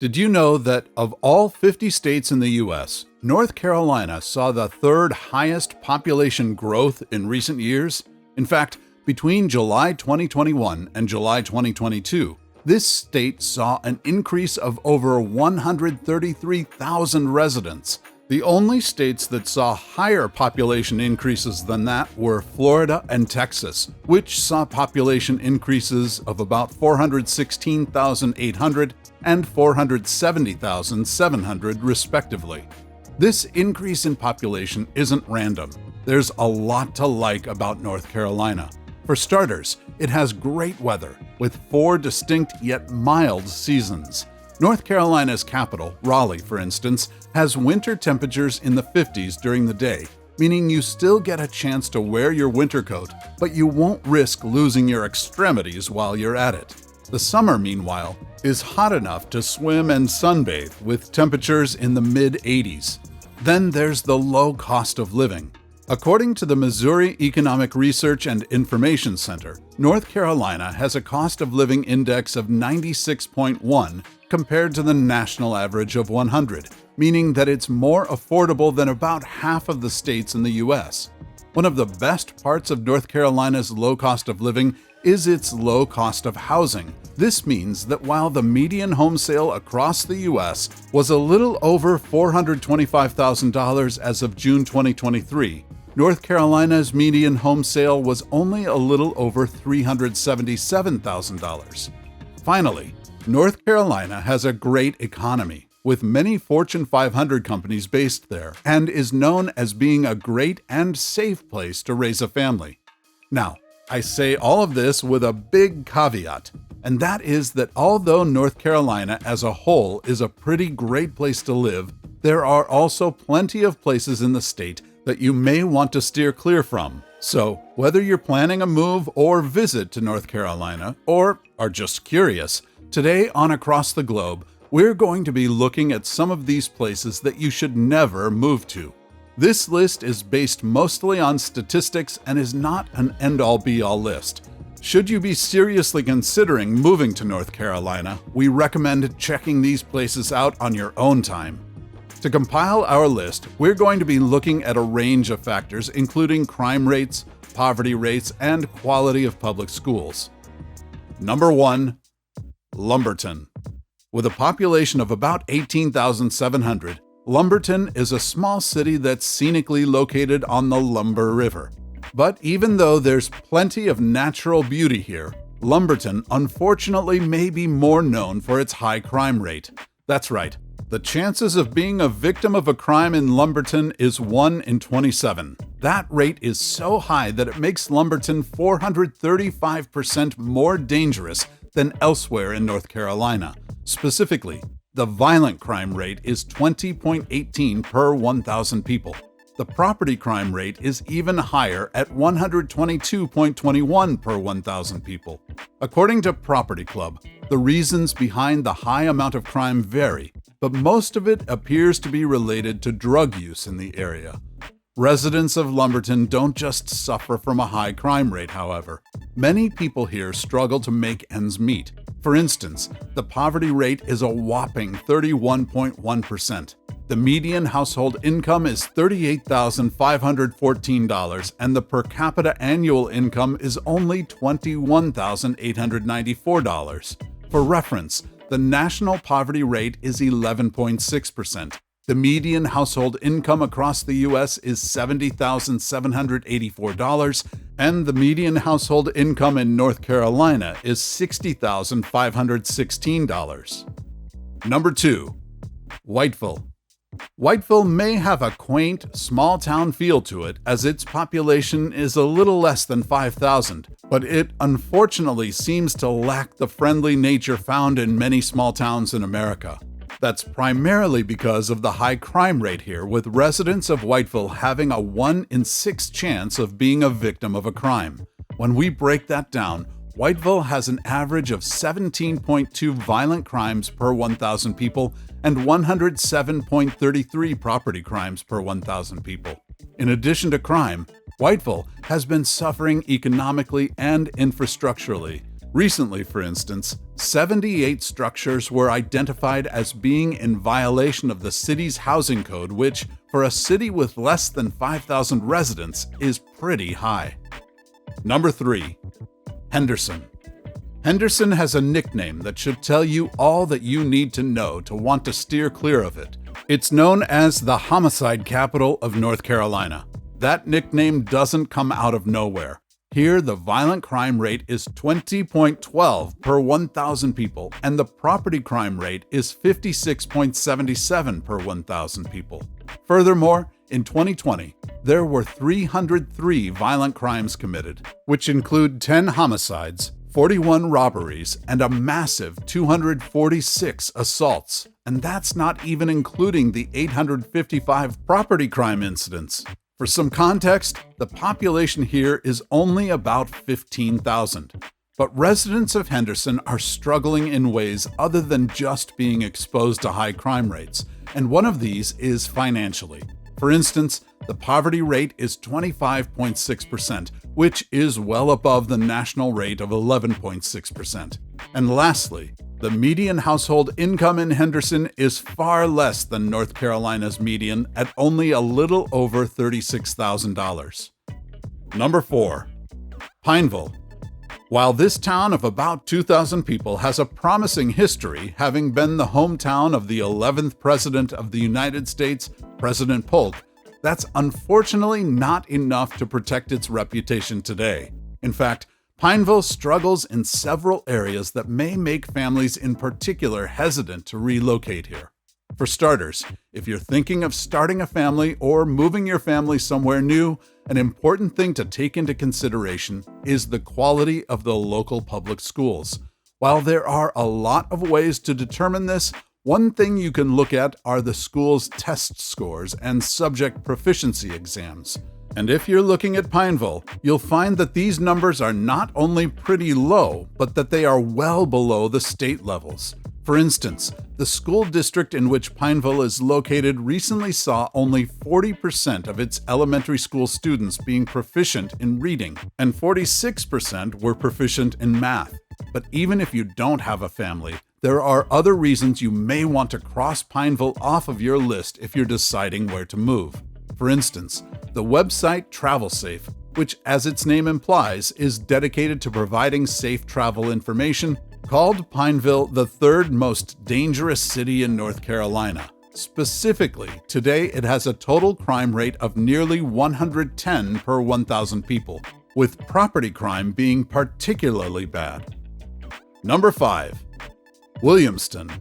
Did you know that of all 50 states in the U.S., North Carolina saw the third highest population growth in recent years? In fact, between July 2021 and July 2022, this state saw an increase of over 133,000 residents. The only states that saw higher population increases than that were Florida and Texas, which saw population increases of about 416,800 and 470,700 respectively. This increase in population isn't random. There's a lot to like about North Carolina. For starters, it has great weather, with 4 distinct yet mild seasons. North Carolina's capital, Raleigh, for instance, has winter temperatures in the 50s during the day, meaning you still get a chance to wear your winter coat, but you won't risk losing your extremities while you're at it. The summer, meanwhile, is hot enough to swim and sunbathe with temperatures in the mid-80s. Then there's the low cost of living. According to the Missouri Economic Research and Information Center, North Carolina has a cost of living index of 96.1 compared to the national average of 100, meaning that it's more affordable than about half of the states in the U.S. One of the best parts of North Carolina's low cost of living is its low cost of housing. This means that while the median home sale across the U.S. was a little over $425,000 as of June 2023, North Carolina's median home sale was only a little over $377,000. Finally, North Carolina has a great economy, with many Fortune 500 companies based there, and is known as being a great and safe place to raise a family. Now, I say all of this with a big caveat, and that is that although North Carolina as a whole is a pretty great place to live, there are also plenty of places in the state that you may want to steer clear from. So, whether you're planning a move or visit to North Carolina, or are just curious, today on Across the Globe, we're going to be looking at some of these places that you should never move to. This list is based mostly on statistics and is not an end-all be-all list. Should you be seriously considering moving to North Carolina, we recommend checking these places out on your own time. To compile our list, we're going to be looking at a range of factors including crime rates, poverty rates, and quality of public schools. Number 1. Lumberton. With a population of about 18,700, Lumberton is a small city that's scenically located on the Lumber River. But even though there's plenty of natural beauty here, Lumberton unfortunately may be more known for its high crime rate. That's right. The chances of being a victim of a crime in Lumberton is 1 in 27. That rate is so high that it makes Lumberton 435% more dangerous than elsewhere in North Carolina. Specifically, the violent crime rate is 20.18 per 1,000 people. The property crime rate is even higher at 122.21 per 1,000 people. According to Property Club, the reasons behind the high amount of crime vary, but most of it appears to be related to drug use in the area. Residents of Lumberton don't just suffer from a high crime rate, however. Many people here struggle to make ends meet. For instance, the poverty rate is a whopping 31.1%. The median household income is $38,514, and the per capita annual income is only $21,894. For reference, the national poverty rate is 11.6%. The median household income across the U.S. is $70,784, and the median household income in North Carolina is $60,516. Number 2. Whiteville. Whiteville may have a quaint, small-town feel to it, as its population is a little less than 5,000, but it unfortunately seems to lack the friendly nature found in many small towns in America. That's primarily because of the high crime rate here, with residents of Whiteville having a 1 in 6 chance of being a victim of a crime. When we break that down, Whiteville has an average of 17.2 violent crimes per 1,000 people and 107.33 property crimes per 1,000 people. In addition to crime, Whiteville has been suffering economically and infrastructurally. Recently, for instance, 78 structures were identified as being in violation of the city's housing code, which, for a city with less than 5,000 residents, is pretty high. Number 3. Henderson. Henderson has a nickname that should tell you all that you need to know to want to steer clear of it. It's known as the homicide capital of North Carolina. That nickname doesn't come out of nowhere. Here, the violent crime rate is 20.12 per 1,000 people, and the property crime rate is 56.77 per 1,000 people. Furthermore, in 2020, there were 303 violent crimes committed, which include 10 homicides, 41 robberies, and a massive 246 assaults. And that's not even including the 855 property crime incidents. For some context, the population here is only about 15,000. But residents of Henderson are struggling in ways other than just being exposed to high crime rates, and one of these is financially. For instance, the poverty rate is 25.6%, which is well above the national rate of 11.6%. And lastly, the median household income in Henderson is far less than North Carolina's median at only a little over $36,000. Number 4. Pineville. While this town of about 2,000 people has a promising history, having been the hometown of the 11th President of the United States, President Polk, that's unfortunately not enough to protect its reputation today. In fact, Pineville struggles in several areas that may make families in particular hesitant to relocate here. For starters, if you're thinking of starting a family or moving your family somewhere new, an important thing to take into consideration is the quality of the local public schools. While there are a lot of ways to determine this, one thing you can look at are the school's test scores and subject proficiency exams. And if you're looking at Pineville, you'll find that these numbers are not only pretty low, but that they are well below the state levels. For instance, the school district in which Pineville is located recently saw only 40% of its elementary school students being proficient in reading, and 46% were proficient in math. But even if you don't have a family, there are other reasons you may want to cross Pineville off of your list if you're deciding where to move. For instance, the website TravelSafe, which as its name implies is dedicated to providing safe travel information, called Pineville the third most dangerous city in North Carolina. Specifically, today it has a total crime rate of nearly 110 per 1,000 people, with property crime being particularly bad. Number 5. Williamston.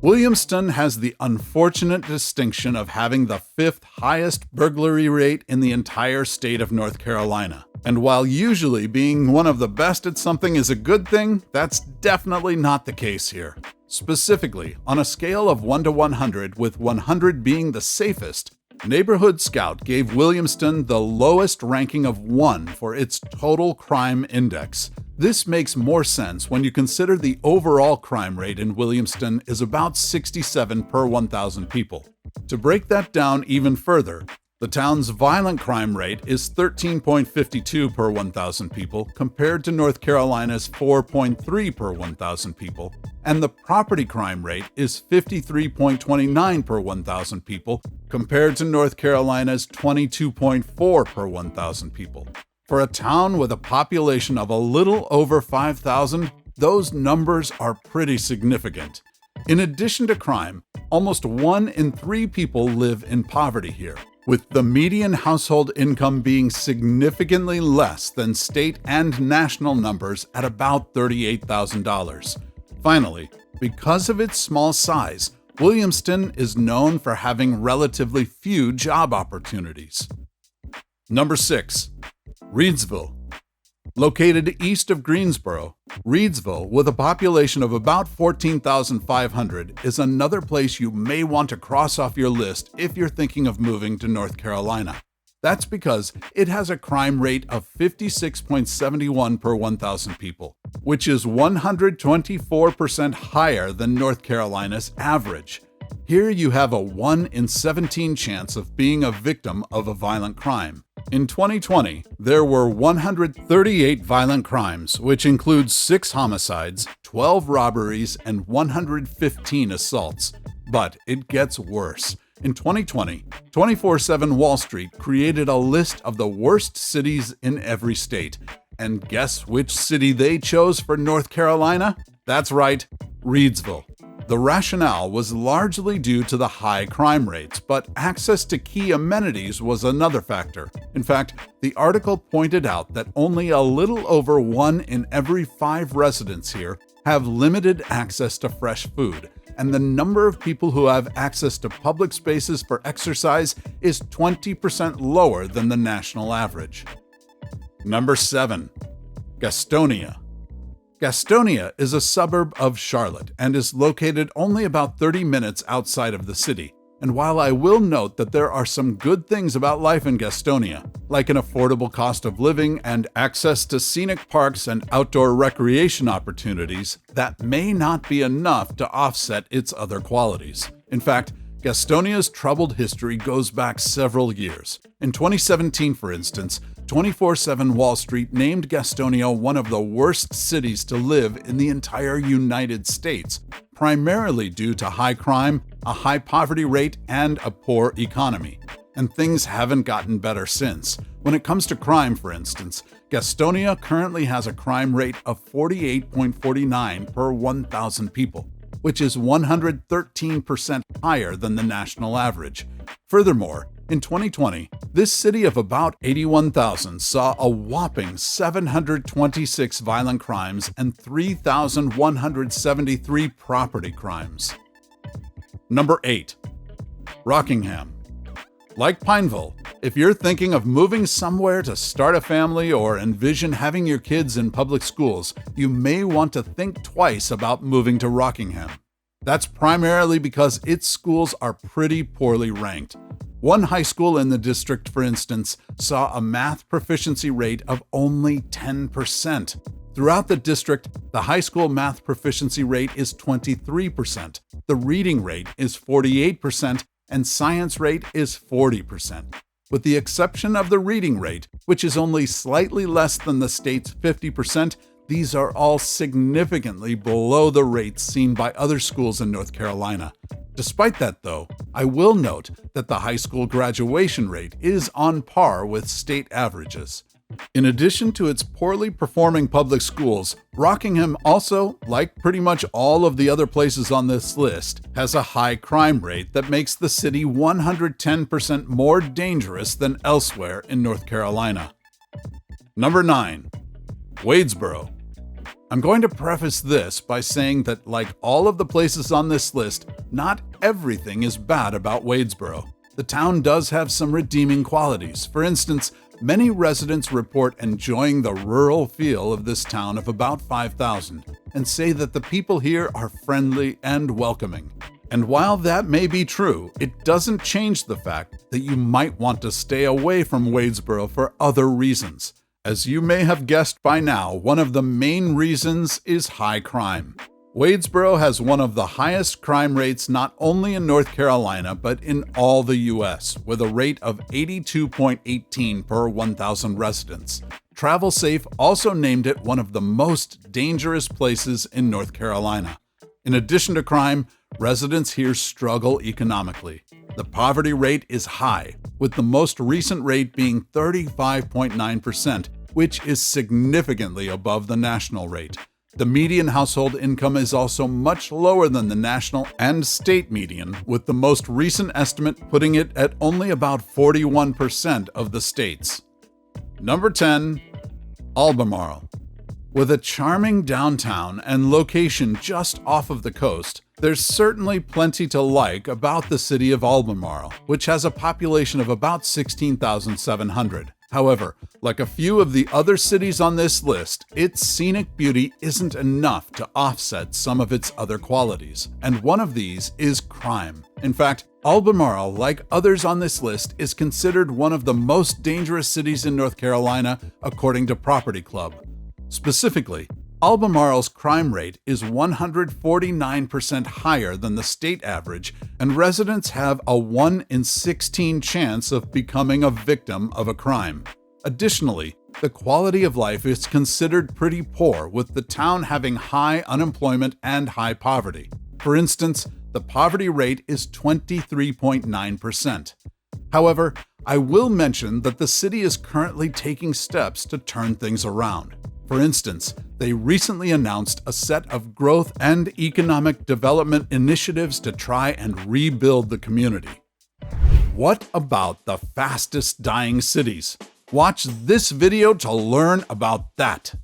Williamston has the unfortunate distinction of having the 5th highest burglary rate in the entire state of North Carolina. And while usually being one of the best at something is a good thing, that's definitely not the case here. Specifically, on a scale of 1 to 100, with 100 being the safest, Neighborhood Scout gave Williamston the lowest ranking of 1 for its total crime index. This makes more sense when you consider the overall crime rate in Williamston is about 67 per 1,000 people. To break that down even further, the town's violent crime rate is 13.52 per 1,000 people compared to North Carolina's 4.3 per 1,000 people, and the property crime rate is 53.29 per 1,000 people compared to North Carolina's 22.4 per 1,000 people. For a town with a population of a little over 5,000, those numbers are pretty significant. In addition to crime, almost 1 in 3 people live in poverty here, with the median household income being significantly less than state and national numbers at about $38,000. Finally, because of its small size, Williamston is known for having relatively few job opportunities. Number 6. Reedsville. Located east of Greensboro, Reedsville, with a population of about 14,500, is another place you may want to cross off your list if you're thinking of moving to North Carolina. That's because it has a crime rate of 56.71 per 1,000 people, which is 124% higher than North Carolina's average. Here you have a 1 in 17 chance of being a victim of a violent crime. In 2020, there were 138 violent crimes, which includes 6 homicides, 12 robberies, and 115 assaults. But it gets worse. In 2020, 24/7 Wall Street created a list of the worst cities in every state. And guess which city they chose for North Carolina? That's right, Reedsville. The rationale was largely due to the high crime rates, but access to key amenities was another factor. In fact, the article pointed out that only a little over 1 in every 5 residents here have limited access to fresh food, and the number of people who have access to public spaces for exercise is 20% lower than the national average. Number 7. Gastonia. Gastonia is a suburb of Charlotte and is located only about 30 minutes outside of the city. And while I will note that there are some good things about life in Gastonia, like an affordable cost of living and access to scenic parks and outdoor recreation opportunities, that may not be enough to offset its other qualities. In fact, Gastonia's troubled history goes back several years. In 2017, for instance, 24/7 Wall Street named Gastonia one of the worst cities to live in the entire United States, primarily due to high crime, a high poverty rate, and a poor economy. And things haven't gotten better since. When it comes to crime, for instance, Gastonia currently has a crime rate of 48.49 per 1,000 people, which is 113% higher than the national average. Furthermore, in 2020, this city of about 81,000 saw a whopping 726 violent crimes and 3,173 property crimes. Number 8. Rockingham. Like Pineville, if you're thinking of moving somewhere to start a family or envision having your kids in public schools, you may want to think twice about moving to Rockingham. That's primarily because its schools are pretty poorly ranked. One high school in the district, for instance, saw a math proficiency rate of only 10%. Throughout the district, the high school math proficiency rate is 23%, the reading rate is 48%, and science rate is 40%. With the exception of the reading rate, which is only slightly less than the state's 50%, these are all significantly below the rates seen by other schools in North Carolina. Despite that, though, I will note that the high school graduation rate is on par with state averages. In addition to its poorly performing public schools, Rockingham also, like pretty much all of the other places on this list, has a high crime rate that makes the city 110% more dangerous than elsewhere in North Carolina. Number 9. Wadesboro. I'm going to preface this by saying that, like all of the places on this list, not everything is bad about Wadesboro. The town does have some redeeming qualities. For instance, many residents report enjoying the rural feel of this town of about 5,000 and say that the people here are friendly and welcoming. And while that may be true, it doesn't change the fact that you might want to stay away from Wadesboro for other reasons. As you may have guessed by now, one of the main reasons is high crime. Wadesboro has one of the highest crime rates not only in North Carolina, but in all the U.S., with a rate of 82.18 per 1,000 residents. TravelSafe also named it one of the most dangerous places in North Carolina. In addition to crime, residents here struggle economically. The poverty rate is high, with the most recent rate being 35.9%, which is significantly above the national rate. The median household income is also much lower than the national and state median, with the most recent estimate putting it at only about 41% of the state's. Number 10. Albemarle. With a charming downtown and location just off of the coast, there's certainly plenty to like about the city of Albemarle, which has a population of about 16,700. However, like a few of the other cities on this list, its scenic beauty isn't enough to offset some of its other qualities, and one of these is crime. In fact, Albemarle, like others on this list, is considered one of the most dangerous cities in North Carolina, according to Property Club. Specifically, Albemarle's crime rate is 149% higher than the state average, and residents have a 1 in 16 chance of becoming a victim of a crime. Additionally, the quality of life is considered pretty poor, with the town having high unemployment and high poverty. For instance, the poverty rate is 23.9%. However, I will mention that the city is currently taking steps to turn things around. For instance, they recently announced a set of growth and economic development initiatives to try and rebuild the community. What about the fastest dying cities? Watch this video to learn about that.